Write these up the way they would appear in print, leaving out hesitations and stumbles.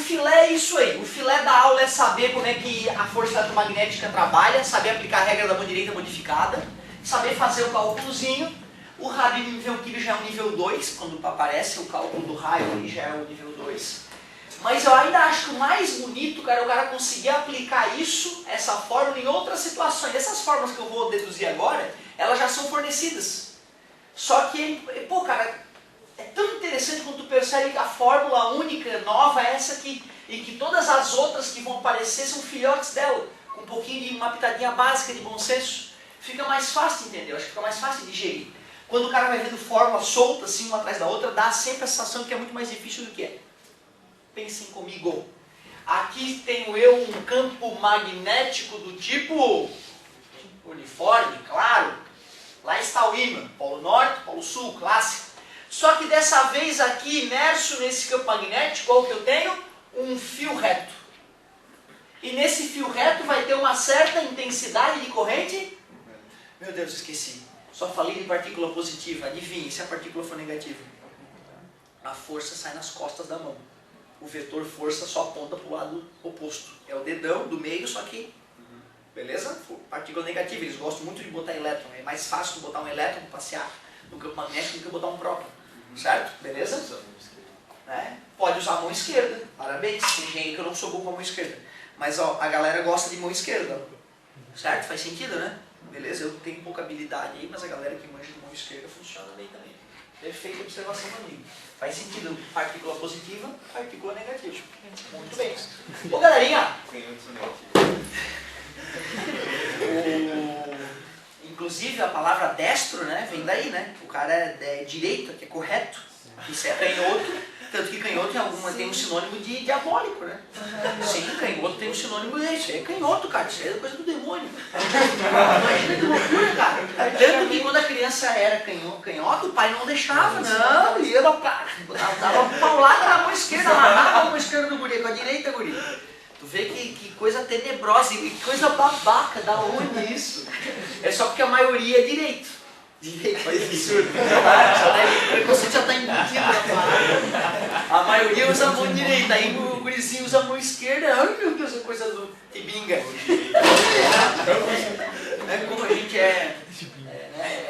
filé é isso aí. O filé da aula é saber como é que a força eletromagnética trabalha, saber aplicar a regra da mão direita modificada, saber fazer o cálculozinho. O rádio nível Q já é o nível 2, quando aparece o cálculo do raio aí já é o nível 2. Mas eu ainda acho que o mais bonito, cara, é o cara conseguir aplicar isso, essa fórmula, em outras situações. Essas fórmulas que eu vou deduzir agora, elas já são fornecidas. Só que, pô, cara, é tão interessante quando tu percebe que a fórmula única, nova, é essa aqui, e que todas as outras que vão aparecer são filhotes dela, com um pouquinho de uma pitadinha básica de bom senso. Fica mais fácil de entender, acho que fica mais fácil de digerir. Quando o cara vai vendo fórmula solta, assim, uma atrás da outra, dá sempre a sensação que é muito mais difícil do que é. Pensem comigo. Aqui tenho eu um campo magnético do tipo uniforme, claro. Lá está o ímã, polo norte, polo sul, clássico. Só que dessa vez aqui, imerso nesse campo magnético, qual que eu tenho? Um fio reto. E nesse fio reto vai ter uma certa intensidade de corrente. Meu Deus, esqueci. Só falei de partícula positiva. Adivinhe se a partícula for negativa. A força sai nas costas da mão. O vetor força só aponta para o lado oposto. É o dedão do meio, só que... Beleza? Partícula negativa. Eles gostam muito de botar elétron. É mais fácil botar um elétron para passear no campo magnético do que botar um próton. Certo? Beleza? Pode usar a mão esquerda. Parabéns. Tem gente que eu não sou bom com a mão esquerda. Mas ó, a galera gosta de mão esquerda. Certo? Faz sentido, né? Beleza? Eu tenho pouca habilidade aí, mas a galera que manja de mão esquerda funciona bem também. Perfeita observação, amigo. Faz sentido. Partícula positiva, partícula negativa. Muito bem. Ô, galerinha. Inclusive a palavra destro, né, vem daí, né? O cara é direito, que é correto. Isso é canhoto. Tanto que canhoto tem um sinônimo de diabólico, né? Sim, canhoto tem um sinônimo de isso. É canhoto, cara. Isso é coisa do demônio. Imagina que loucura, cara. Tanto que quando a criança era canhoto, o pai não deixava. Não, ia dava paulada na mão esquerda, amarrava a mão esquerda do guri, com a direita, guri. Tu vê que coisa tenebrosa e que coisa babaca, da onde isso? É só porque a maioria é direito. Direito, olha que absurdo. O preconceito já está embutido na parada. A maioria usa a mão direita, aí o gurizinho usa a mão esquerda. Ai meu Deus, é coisa do tibinga. Como a gente a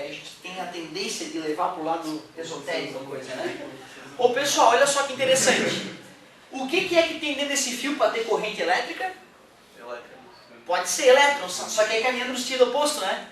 gente tem a tendência de levar para o lado esotérico a coisa, né? Ô pessoal, olha só que interessante. O que é que tem dentro desse fio para ter corrente elétrica? Pode ser elétron, só que aí caminhando no sentido oposto, né?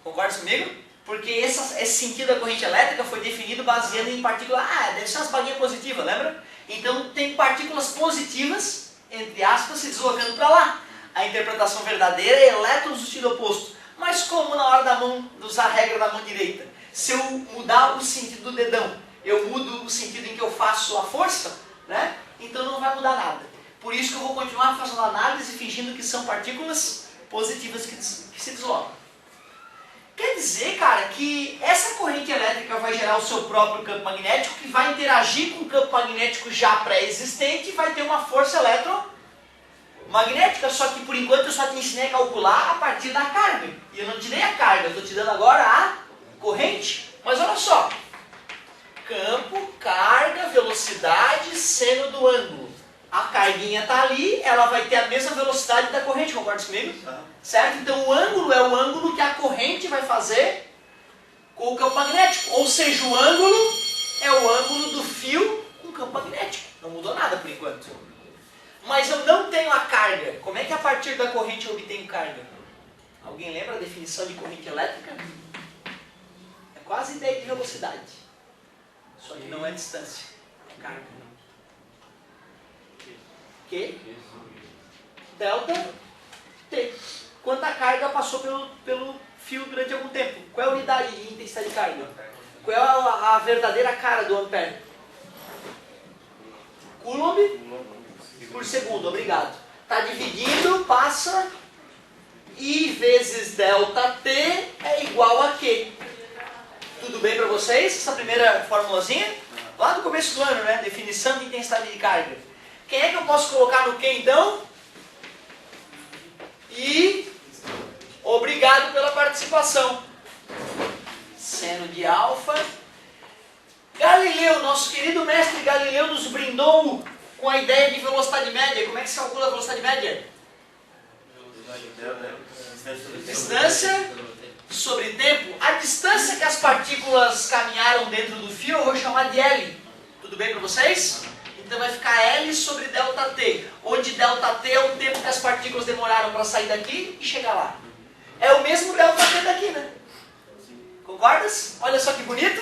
Concorda comigo? Porque esse sentido da corrente elétrica foi definido baseado em partículas... deve ser umas balinhas positivas, lembra? Então tem partículas positivas, entre aspas, se deslocando para lá. A interpretação verdadeira é elétrons no sentido oposto. Mas como na hora de usar a regra da mão direita? Se eu mudar o sentido do dedão, eu mudo o sentido em que eu faço a força, né? Então não vai mudar nada. Por isso que eu vou continuar fazendo análise fingindo que são partículas positivas que se deslocam. Quer dizer, cara, que essa corrente elétrica vai gerar o seu próprio campo magnético, que vai interagir com o campo magnético já pré-existente e vai ter uma força eletromagnética, só que por enquanto eu só te ensinei a calcular a partir da carga. E eu não te dei a carga, eu estou te dando agora a corrente. Mas olha só, campo, carga, velocidade, seno do ângulo. A carguinha está ali, ela vai ter a mesma velocidade da corrente, concorda comigo? Certo? Então o ângulo é o ângulo que a corrente vai fazer com o campo magnético. Ou seja, o ângulo é o ângulo do fio com o campo magnético. Não mudou nada por enquanto. Mas eu não tenho a carga. Como é que a partir da corrente eu obtenho carga? Alguém lembra a definição de corrente elétrica? É quase a ideia de velocidade. Só que não é distância, é carga. Q delta T. Quanta carga passou pelo fio durante algum tempo? Qual é a unidade de intensidade de carga? Qual é a verdadeira cara do ampere? Coulomb por segundo, obrigado. Está dividindo, passa, I vezes delta T é igual a Q. Tudo bem para vocês? Essa primeira formulazinha? Lá no começo do ano, né? Definição de intensidade de carga. Quem é que eu posso colocar no Q então? E obrigado pela participação. Seno de alfa. Galileu, nosso querido mestre Galileu nos brindou com a ideia de velocidade média. Como é que se calcula a velocidade média? Distância sobre tempo. A distância que as partículas caminharam dentro do fio eu vou chamar de L. Tudo bem para vocês? Então vai ficar L sobre ΔT, onde ΔT é o tempo que as partículas demoraram para sair daqui e chegar lá. É o mesmo ΔT daqui, né? Concordas? Olha só que bonito.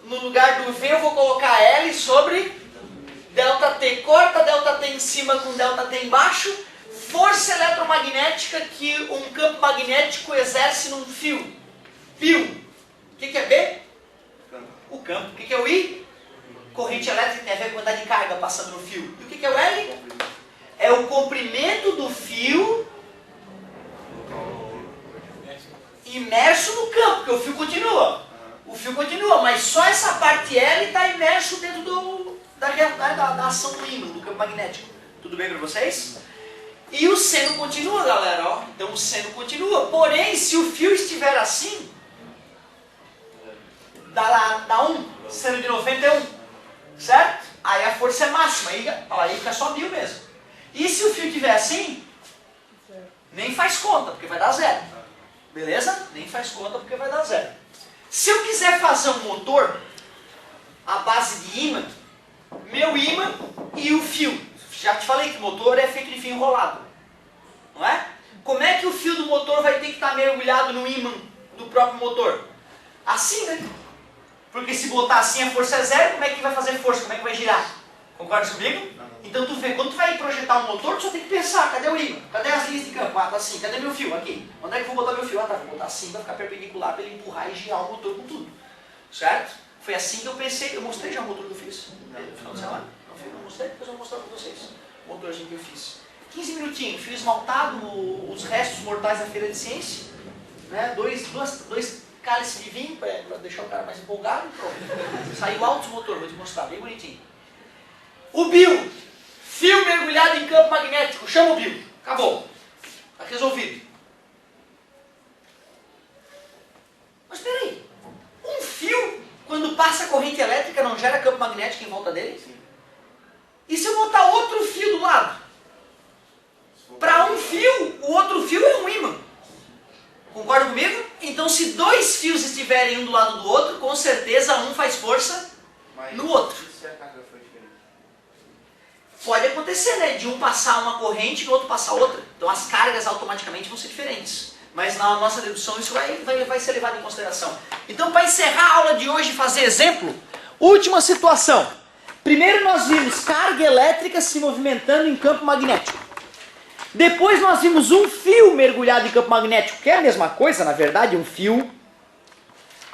No lugar do V eu vou colocar L sobre ΔT. Corta ΔT em cima com ΔT embaixo. Força eletromagnética que um campo magnético exerce num fio. Fio. O que é B? O campo. O que é o I? Corrente elétrica tem a ver com a quantidade de carga passando no fio. E o que é o L? É o comprimento do fio imerso no campo, porque o fio continua. O fio continua, mas só essa parte L está imerso dentro da ação do ímã, do campo magnético. Tudo bem para vocês? E o seno continua, galera. Ó. Então o seno continua. Porém, se o fio estiver assim, dá 1, seno de 91. Certo? Aí a força é máxima, aí fica só 1000 mesmo. E se o fio estiver assim, nem faz conta, porque vai dar 0. Beleza? Nem faz conta, porque vai dar 0. Se eu quiser fazer um motor à base de ímã, meu ímã e o fio. Já te falei que o motor é feito de fio enrolado. Não é? Como é que o fio do motor vai ter que estar mergulhado no ímã do próprio motor? Assim, né? Porque se botar assim a força é 0, como é que vai fazer força? Como é que vai girar? Concorda comigo? Então tu vê, quando tu vai projetar um motor, tu só tem que pensar, cadê o ímã? Cadê as linhas de campo? Ah, tá assim. Cadê meu fio? Aqui. Onde é que eu vou botar meu fio? Ah, tá, vou botar assim, vai ficar perpendicular para ele empurrar e girar o motor com tudo. Certo? Foi assim que eu pensei. Eu mostrei já o motor que eu fiz. No final de semana? Não mostrei? Depois eu vou mostrar para vocês. O motorzinho que eu fiz. 15 minutinhos, fio esmaltado, os restos mortais da Feira de Ciência. Né? Dois cálice de vinho para deixar o cara mais empolgado e pronto. Saiu alto o motor, vou te mostrar, bem bonitinho. O bio, fio mergulhado em campo magnético, chama o bio. Acabou. Está resolvido. Mas peraí, um fio, quando passa corrente elétrica, não gera campo magnético em volta dele? Sim. E se eu botar outro fio do lado? Para um fio, o outro fio é um ímã. Concorda comigo? Então se dois fios estiverem um do lado do outro, com certeza um faz força no outro. E se a carga for diferente? Pode acontecer, né? De um passar uma corrente e do outro passar outra. Então as cargas automaticamente vão ser diferentes. Mas na nossa dedução isso vai ser levado em consideração. Então, para encerrar a aula de hoje e fazer exemplo, última situação. Primeiro nós vimos carga elétrica se movimentando em campo magnético. Depois nós vimos um fio mergulhado em campo magnético, que é a mesma coisa, na verdade, um fio,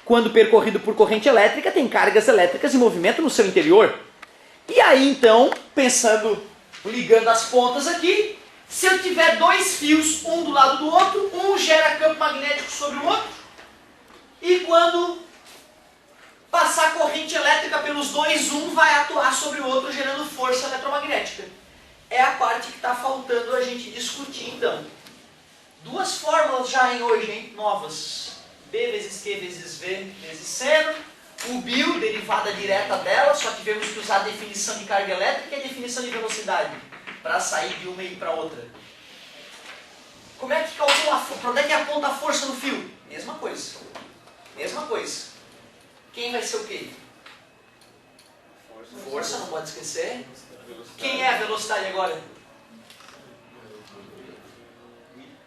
quando percorrido por corrente elétrica, tem cargas elétricas em movimento no seu interior. E aí então, pensando, ligando as pontas aqui, se eu tiver dois fios, um do lado do outro, um gera campo magnético sobre o outro, e quando passar corrente elétrica pelos dois, um vai atuar sobre o outro, gerando força eletromagnética. É a parte que está faltando a gente discutir, então. Duas fórmulas já em hoje, hein? Novas. B vezes Q vezes V vezes seno. O bio, derivada direta dela, só tivemos que usar a definição de carga elétrica e a definição de velocidade, para sair de uma e ir para outra. Como é que calcula, para onde é que aponta a força no fio? Mesma coisa. Mesma coisa. Quem vai ser o quê? Força, não pode esquecer. Quem é a velocidade agora?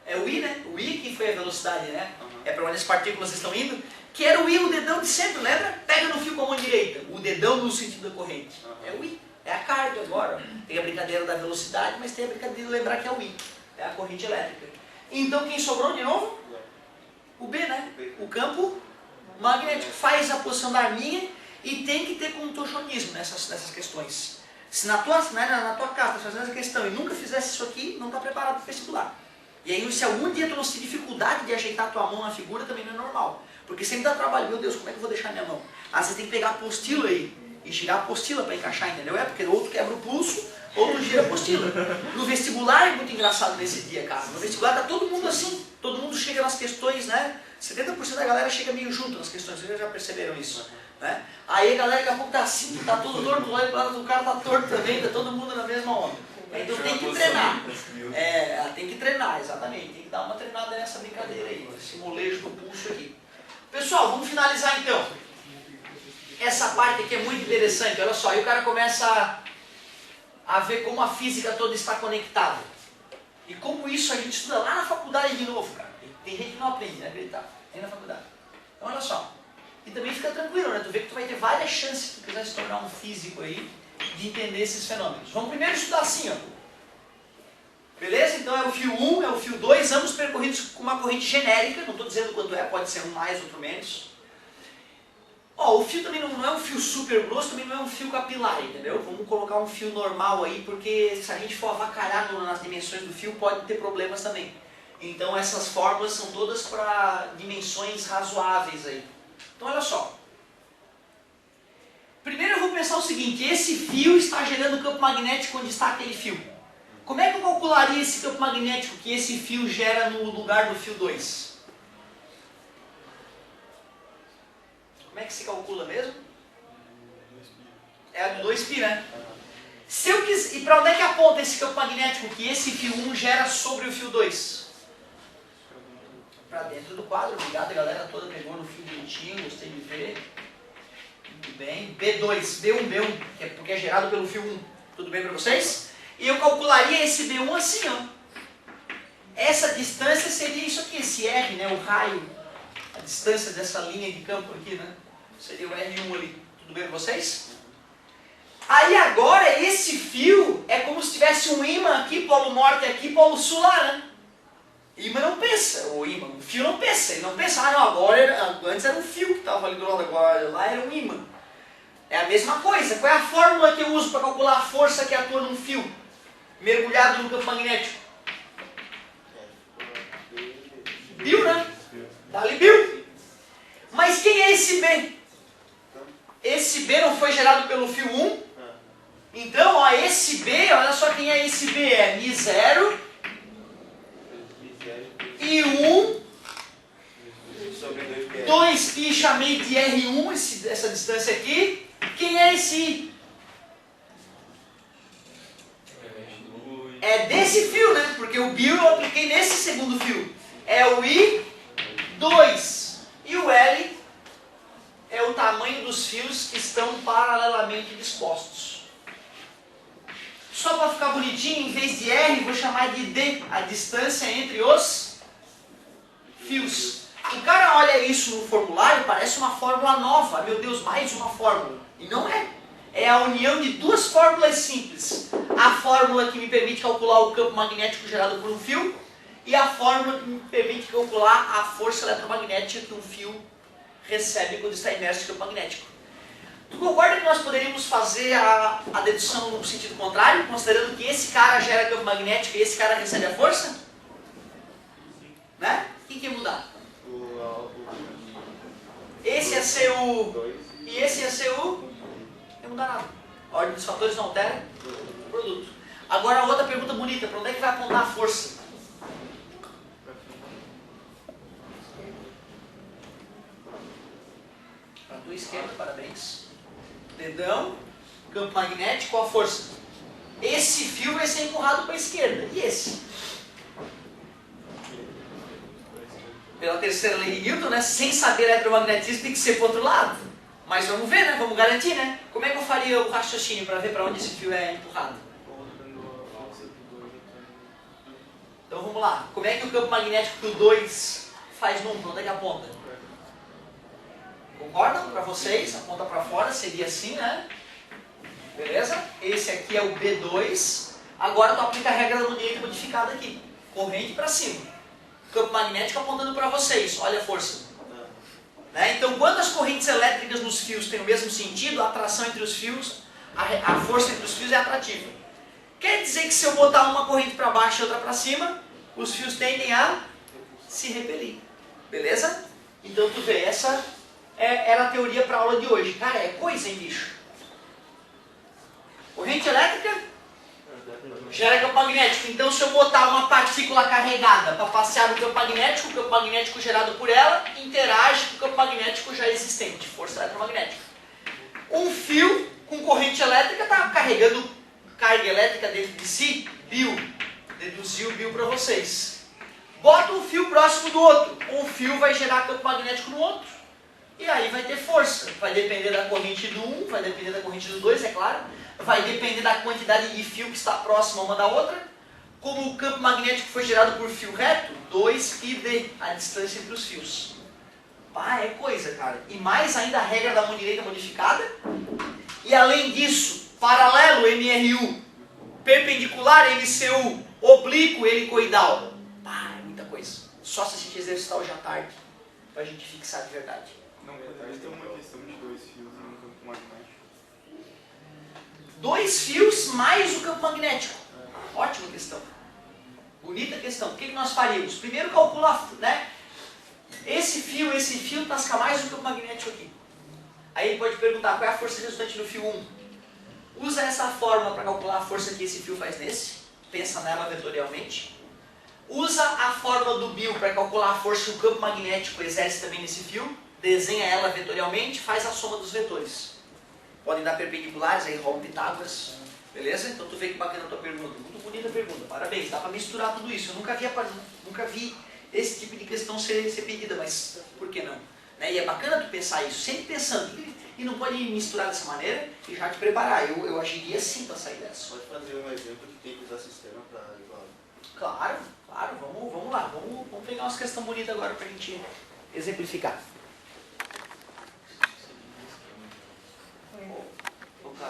É o I, né? O I que foi a velocidade, né? É para onde as partículas estão indo. Que era o I, o dedão de sempre, lembra? Pega no fio com a mão direita. O dedão no sentido da corrente. É o I. É a carga agora. Tem a brincadeira da velocidade, mas tem a brincadeira de lembrar que é o I. É a corrente elétrica. Então quem sobrou de novo? O B, né? O campo magnético. Faz a posição da arminha e tem que ter contorcionismo nessas questões. Se na tua casa está fazendo essa questão e nunca fizesse isso aqui, não está preparado para o vestibular. E aí, se algum dia tu não se dificuldade de ajeitar a tua mão na figura, também não é normal. Porque sempre dá trabalho. Meu Deus, como é que eu vou deixar minha mão? Ah, você tem que pegar a apostila aí e girar a apostila para encaixar, entendeu? É porque outro quebra o pulso, outro gira a apostila. No vestibular é muito engraçado nesse dia, cara. No vestibular tá todo mundo assim. Todo mundo chega nas questões, né? 70% da galera chega meio junto nas questões. Vocês já perceberam isso? Né? Aí a galera daqui a pouco tá assim, tá todo torto, o cara tá torto também, tá todo mundo na mesma onda. Então tem que treinar. Tem que treinar, exatamente. Tem que dar uma treinada nessa brincadeira aí, esse molejo do pulso aqui. Pessoal, vamos finalizar então. Essa parte aqui é muito interessante, olha só, aí o cara começa a ver como a física toda está conectada. E como isso a gente estuda lá na faculdade de novo, cara. Tem gente que não aprende, né? Acreditar. Tem na faculdade. Então olha só. E também fica tranquilo, né? Tu vê que tu vai ter várias chances, se tu quiser se tornar um físico aí, de entender esses fenômenos. Vamos primeiro estudar assim, ó. Beleza? Então é o fio 1, é o fio 2, ambos percorridos com uma corrente genérica. Não estou dizendo quanto é, pode ser um mais, outro menos. Ó, o fio também não é um fio super grosso, também não é um fio capilar, entendeu? Vamos colocar um fio normal aí, porque se a gente for avacalhar nas dimensões do fio, pode ter problemas também. Então essas fórmulas são todas para dimensões razoáveis aí. Então olha só. Primeiro eu vou pensar o seguinte, esse fio está gerando campo magnético onde está aquele fio. Como é que eu calcularia esse campo magnético que esse fio gera no lugar do fio 2? Como é que se calcula mesmo? É a do 2π, né? Se eu quiser, e para onde é que aponta esse campo magnético que esse fio 1 gera sobre o fio 2? Para dentro do quadro, obrigado, a galera toda pegou no fio bonitinho, gostei de ver. Muito bem. B2, B1, que é porque é gerado pelo fio 1. Tudo bem para vocês? E eu calcularia esse B1 assim, ó. Essa distância seria isso aqui, esse R, né? O raio, a distância dessa linha de campo aqui, né? Seria o R1 ali. Tudo bem para vocês? Aí agora esse fio é como se tivesse um ímã aqui, polo norte aqui, polo sul lá, né? Ímã não pensa, o fio não pensa, ele não pensa, não, agora, antes era um fio que estava ali do lado, agora lá era um ímã. É a mesma coisa, qual é a fórmula que eu uso para calcular a força que atua num fio mergulhado no campo magnético? Bill, né? Dá-lhe Bill. Mas quem é esse B? Esse B não foi gerado pelo fio 1? Então, ó, esse B, olha só quem é esse B, é Mi0 e 1, 2π chamei de R1, essa distância aqui. Quem é esse I? É desse fio, né? Porque o Bill eu apliquei nesse segundo fio. É o I2. E o L é o tamanho dos fios que estão paralelamente dispostos. Só para ficar bonitinho, em vez de R, vou chamar de D, a distância entre os fios. O cara olha isso no formulário, parece uma fórmula nova. Meu Deus, mais uma fórmula. E não é. É a união de duas fórmulas simples. A fórmula que me permite calcular o campo magnético gerado por um fio e a fórmula que me permite calcular a força eletromagnética que um fio recebe quando está imerso em campo magnético. Tu concorda que nós poderíamos fazer a dedução no sentido contrário, considerando que esse cara gera campo magnético e esse cara recebe a força? Né? O que ia mudar? Esse ia ser o... e esse ia ser o... não ia mudar nada. A ordem dos fatores não altera o produto. Agora outra pergunta bonita, para onde é que vai apontar a força? Para a tua esquerda, parabéns. Dedão, campo magnético, a força. Esse fio vai ser empurrado para a esquerda. E esse? Pela terceira lei de Newton, né? Sem saber eletromagnetismo tem que ser para o outro lado. Mas vamos ver, né? Vamos garantir, né? Como é que eu faria o raciocínio para ver para onde esse fio é empurrado? Então vamos lá. Como é que o campo magnético do 2 faz no 1? Para onde é que aponta? Concordam? Para vocês? Aponta para fora, seria assim, né? Beleza? Esse aqui é o B2. Agora tu aplica a regra da direita modificada aqui. Corrente para cima. Campo magnético apontando para vocês. Olha a força. Né? Então, quando as correntes elétricas nos fios têm o mesmo sentido, a atração entre os fios, a força entre os fios é atrativa. Quer dizer que se eu botar uma corrente para baixo e outra para cima, os fios tendem a se repelir. Beleza? Então, tu vê, essa era a teoria para a aula de hoje. Cara, é coisa, hein, bicho? Corrente elétrica gera campo magnético. Então, se eu botar uma partícula carregada para passear no campo magnético, o campo magnético gerado por ela interage com o campo magnético já existente, força eletromagnética. Um fio com corrente elétrica está carregando carga elétrica dentro de si, Bill. Deduziu o Bill para vocês. Bota um fio próximo do outro. Um fio vai gerar campo magnético no outro. E aí vai ter força. Vai depender da corrente do 1, vai depender da corrente do 2, é claro. Vai depender da quantidade de fio que está próxima uma da outra. Como o campo magnético foi gerado por fio reto, 2πd, a distância entre os fios. Pá, é coisa, cara. E mais ainda a regra da mão direita modificada. E além disso, paralelo, MRU, perpendicular, MCU, oblíquo, helicoidal. Pá, é muita coisa. Só se a gente exercitar hoje à tarde, pra gente fixar de verdade. Não, mas tem uma questão de 2 fios e um campo magnético. 2 fios mais o campo magnético. Ótima questão. Bonita questão. O que nós faríamos? Primeiro calcular, né? Esse fio tasca mais o campo magnético aqui. Aí ele pode perguntar qual é a força resultante no fio 1. Usa essa fórmula para calcular a força que esse fio faz nesse. Pensa nela vetorialmente. Usa a fórmula do Bill para calcular a força que o campo magnético exerce também nesse fio. Desenha ela vetorialmente, faz a soma dos vetores. Podem dar perpendiculares, aí rola Pitágoras. Beleza? Então tu vê que bacana a tua pergunta. Muito bonita a pergunta. Parabéns. Dá para misturar tudo isso. Eu nunca vi esse tipo de questão ser pedida, mas por que não? Né? E é bacana tu pensar isso, sempre pensando. E não pode misturar dessa maneira e já te preparar. Eu agiria assim para sair dessa. Pode fazer um exemplo que tem que usar sistema para igual. Claro, claro. Vamos lá. Vamos pegar umas questões bonitas agora para a gente exemplificar.